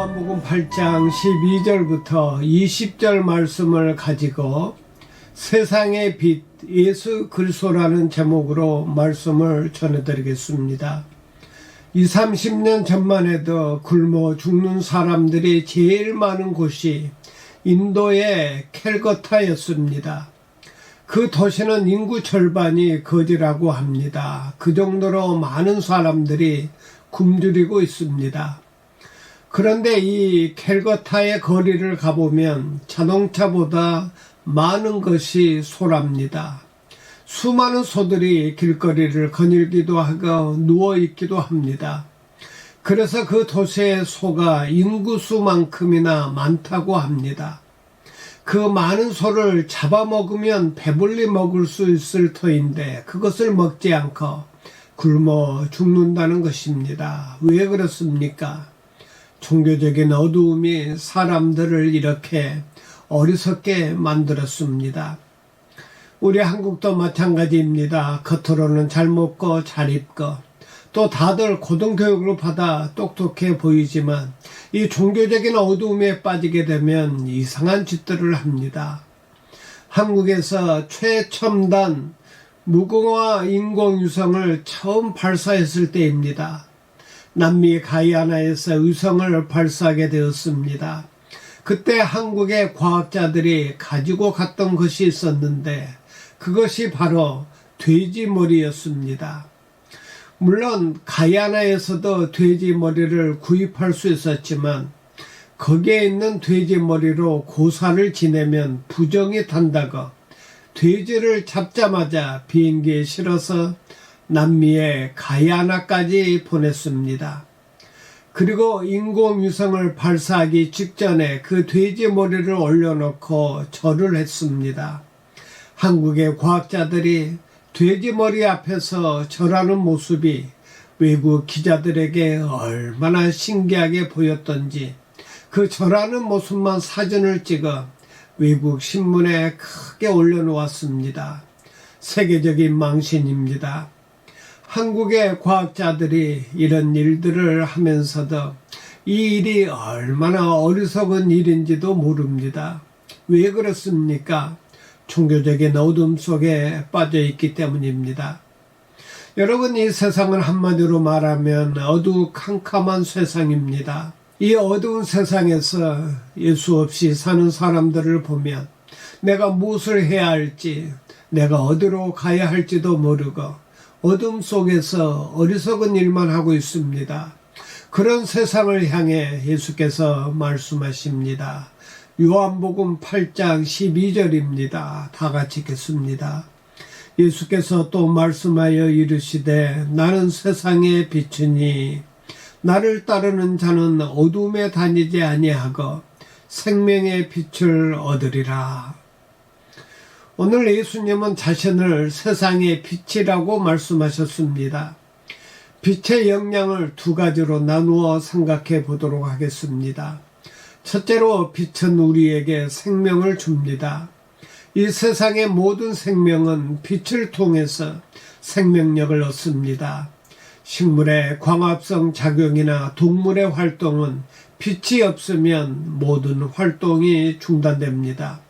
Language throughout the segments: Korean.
요한복음 8장 12절부터 20절 말씀을 가지고 세상의 빛 예수 그리스도라는 제목으로 말씀을 전해드리겠습니다. 20-30년 전만 해도 굶어 죽는 사람들이 제일 많은 곳이 인도의 캘커타였습니다. 그 도시는 인구 절반이 거지라고 합니다. 그 정도로 많은 사람들이 굶주리고 있습니다. 그런데 이 캘커타의 거리를 가보면 자동차보다 많은 것이 소랍니다. 수많은 소들이 길거리를 거닐기도 하고 누워있기도 합니다. 그래서 그 도시의 소가 인구수만큼이나 많다고 합니다. 그 많은 소를 잡아먹으면 배불리 먹을 수 있을 터인데 그것을 먹지 않고 굶어 죽는다는 것입니다. 왜 그렇습니까? 종교적인 어두움이 사람들을 이렇게 어리석게 만들었습니다. 우리 한국도 마찬가지입니다. 겉으로는 잘 먹고 잘 입고 또 다들 고등교육을 받아 똑똑해 보이지만 이 종교적인 어두움에 빠지게 되면 이상한 짓들을 합니다. 한국에서 최첨단 무궁화 인공위성을 처음 발사했을 때입니다. 남미 가이아나에서 위성을 발사하게 되었습니다. 그때 한국의 과학자들이 가지고 갔던 것이 있었는데 그것이 바로 돼지머리였습니다. 물론 가이아나에서도 돼지머리를 구입할 수 있었지만 거기에 있는 돼지머리로 고사를 지내면 부정이 탄다고 돼지를 잡자마자 비행기에 실어서 남미의 가이아나까지 보냈습니다. 그리고 인공위성을 발사하기 직전에 그 돼지 머리를 올려놓고 절을 했습니다. 한국의 과학자들이 돼지 머리 앞에서 절하는 모습이 외국 기자들에게 얼마나 신기하게 보였던지 그 절하는 모습만 사진을 찍어 외국 신문에 크게 올려놓았습니다. 세계적인 망신입니다. 한국의 과학자들이 이런 일들을 하면서도 이 일이 얼마나 어리석은 일인지도 모릅니다. 왜 그렇습니까? 종교적인 어둠 속에 빠져있기 때문입니다. 여러분, 이 세상은 한마디로 말하면 어두컴컴한 세상입니다. 이 어두운 세상에서 예수 없이 사는 사람들을 보면 내가 무엇을 해야 할지, 내가 어디로 가야 할지도 모르고 어둠 속에서 어리석은 일만 하고 있습니다. 그런 세상을 향해 예수께서 말씀하십니다. 요한복음 8장 12절입니다. 다 같이 읽겠습니다. 예수께서 또 말씀하여 이르시되 나는 세상의 빛이니 나를 따르는 자는 어둠에 다니지 아니하고 생명의 빛을 얻으리라. 오늘 예수님은 자신을 세상의 빛이라고 말씀하셨습니다. 빛의 영향을 두 가지로 나누어 생각해 보도록 하겠습니다. 첫째로 빛은 우리에게 생명을 줍니다. 이 세상의 모든 생명은 빛을 통해서 생명력을 얻습니다. 식물의 광합성 작용이나 동물의 활동은 빛이 없으면 모든 활동이 중단됩니다.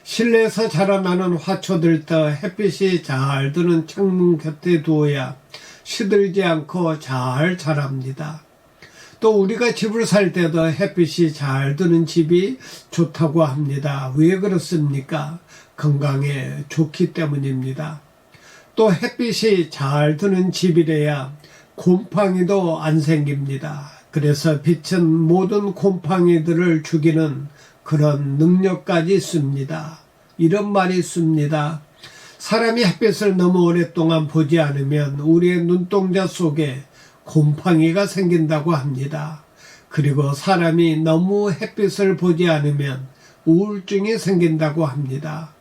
실내에서 자라나는 화초들도 햇빛이 잘 드는 창문 곁에 두어야 시들지 않고 잘 자랍니다. 또 우리가 집을 살 때도 햇빛이 잘 드는 집이 좋다고 합니다. 왜 그렇습니까? 건강에 좋기 때문입니다. 또 햇빛이 잘 드는 집이래야 곰팡이도 안 생깁니다. 그래서 빛은 모든 곰팡이들을 죽이는 그런 능력까지 있습니다. 이런 말이 있습니다. 사람이 햇빛을 너무 오랫동안 보지 않으면 우리의 눈동자 속에 곰팡이가 생긴다고 합니다. 그리고 사람이 너무 햇빛을 보지 않으면 우울증이 생긴다고 합니다.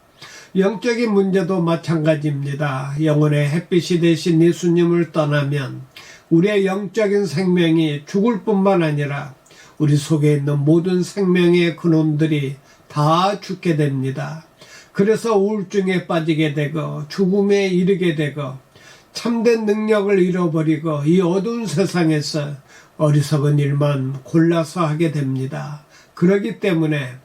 영적인 문제도 마찬가지입니다. 영혼의 햇빛이 되신 예수님을 떠나면 우리의 영적인 생명이 죽을 뿐만 아니라 우리 속에 있는 모든 생명의 근원들이 다 죽게 됩니다. 그래서 우울증에 빠지게 되고 죽음에 이르게 되고 참된 능력을 잃어버리고 이 어두운 세상에서 어리석은 일만 골라서 하게 됩니다. 그렇기 때문에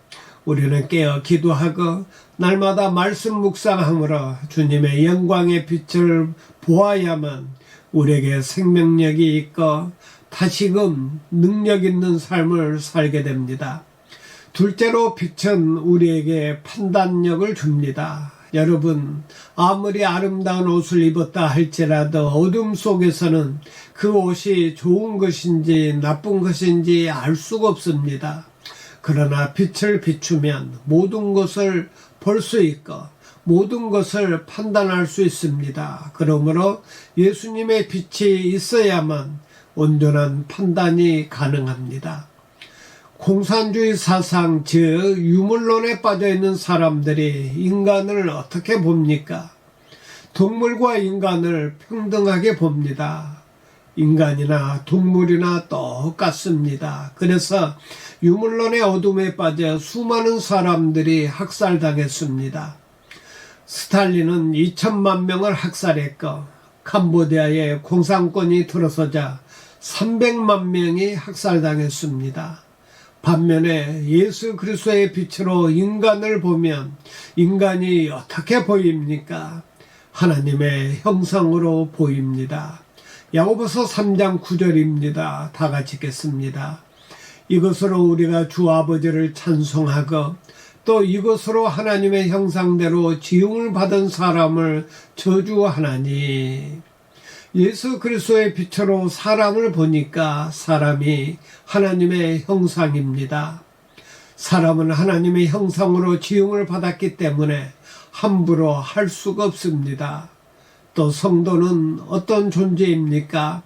우리는 깨어 기도하고 날마다 말씀 묵상함으로 주님의 영광의 빛을 보아야만 우리에게 생명력이 있고 다시금 능력 있는 삶을 살게 됩니다. 둘째로 빛은 우리에게 판단력을 줍니다. 여러분, 아무리 아름다운 옷을 입었다 할지라도 어둠 속에서는 그 옷이 좋은 것인지 나쁜 것인지 알 수가 없습니다. 그러나 빛을 비추면 모든 것을 볼 수 있고 모든 것을 판단할 수 있습니다. 그러므로 예수님의 빛이 있어야만 온전한 판단이 가능합니다. 공산주의 사상, 즉 유물론에 빠져있는 사람들이 인간을 어떻게 봅니까? 동물과 인간을 평등하게 봅니다. 인간이나 동물이나 똑같습니다. 그래서 유물론의 어둠에 빠져 수많은 사람들이 학살당했습니다. 스탈린은 2천만 명을 학살했고 캄보디아의 공산권이 들어서자 300만 명이 학살당했습니다. 반면에 예수 그리스도의 빛으로 인간을 보면 인간이 어떻게 보입니까? 하나님의 형상으로 보입니다. 야고보서 3장 9절입니다. 다 같이 읽겠습니다. 이것으로 우리가 주 아버지를 찬송하고 또 이것으로 하나님의 형상대로 지음을 받은 사람을 저주하나니. 예수 그리스도의 빛으로 사람을 보니까 사람이 하나님의 형상입니다. 사람은 하나님의 형상으로 지음을 받았기 때문에 함부로 할 수가 없습니다. 또 성도는 어떤 존재입니까?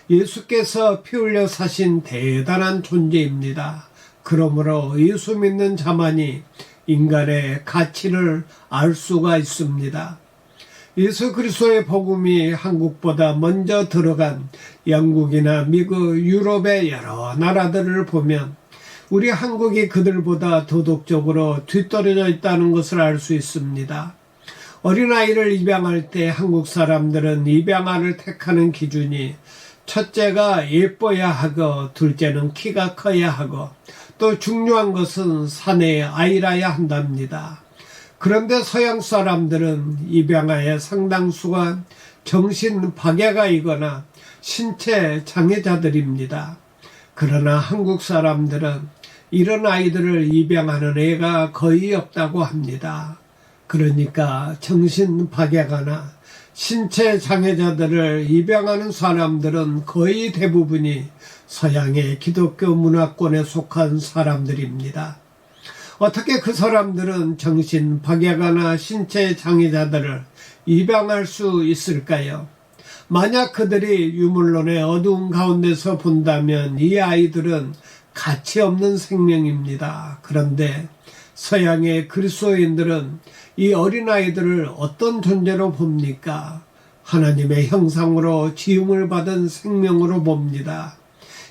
예수께서 피 흘려 사신 대단한 존재입니다. 그러므로 예수 믿는 자만이 인간의 가치를 알 수가 있습니다. 예수 그리스도의 복음이 한국보다 먼저 들어간 영국이나 미국, 유럽의 여러 나라들을 보면 우리 한국이 그들보다 도덕적으로 뒤떨어져 있다는 것을 알 수 있습니다. 어린아이를 입양할 때 한국 사람들은 입양아를 택하는 기준이 첫째가 예뻐야 하고 둘째는 키가 커야 하고 또 중요한 것은 사내의 아이라야 한답니다. 그런데 서양 사람들은 입양아의 상당수가 정신 박애가 있거나 신체 장애자들입니다. 그러나 한국 사람들은 이런 아이들을 입양하는 애가 거의 없다고 합니다. 그러니까 정신 박애가나 신체 장애자들을 입양하는 사람들은 거의 대부분이 서양의 기독교 문화권에 속한 사람들입니다. 어떻게 그 사람들은 정신 박애가나 신체 장애자들을 입양할 수 있을까요? 만약 그들이 유물론의 어두운 가운데서 본다면 이 아이들은 가치 없는 생명입니다. 그런데 서양의 그리스도인들은 이 어린아이들을 어떤 존재로 봅니까? 하나님의 형상으로 지음을 받은 생명으로 봅니다.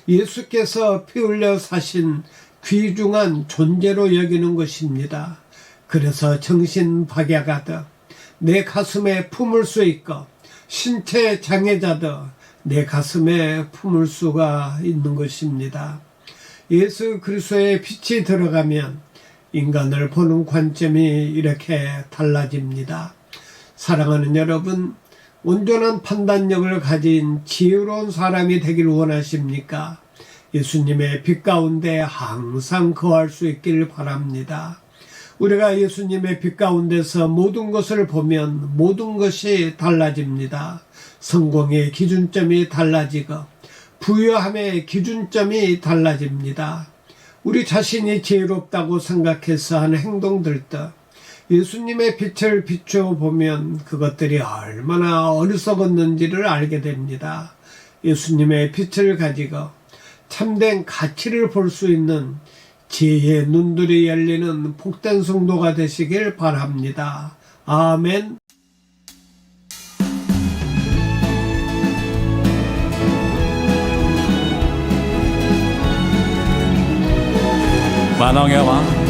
예수께서 피 흘려 사신 귀중한 존재로 여기는 것입니다. 그래서 정신 박애가도 내 가슴에 품을 수 있고 신체 장애자도 내 가슴에 품을 수가 있는 것입니다. 예수 그리스도의 빛이 들어가면 인간을 보는 관점이 이렇게 달라집니다. 사랑하는 여러분, 온전한 판단력을 가진 지혜로운 사람이 되길 원하십니까? 예수님의 빛 가운데 항상 거할 수 있길 바랍니다. 우리가 예수님의 빛 가운데서 모든 것을 보면 모든 것이 달라집니다. 성공의 기준점이 달라지고 부유함의 기준점이 달라집니다. 우리 자신이 지혜롭다고 생각해서 하는 행동들도 예수님의 빛을 비추어 보면 그것들이 얼마나 어리석었는지를 알게 됩니다. 예수님의 빛을 가지고 참된 가치를 볼 수 있는 지혜의 눈들이 열리는 복된 성도가 되시길 바랍니다. 아멘. 만왕의 왕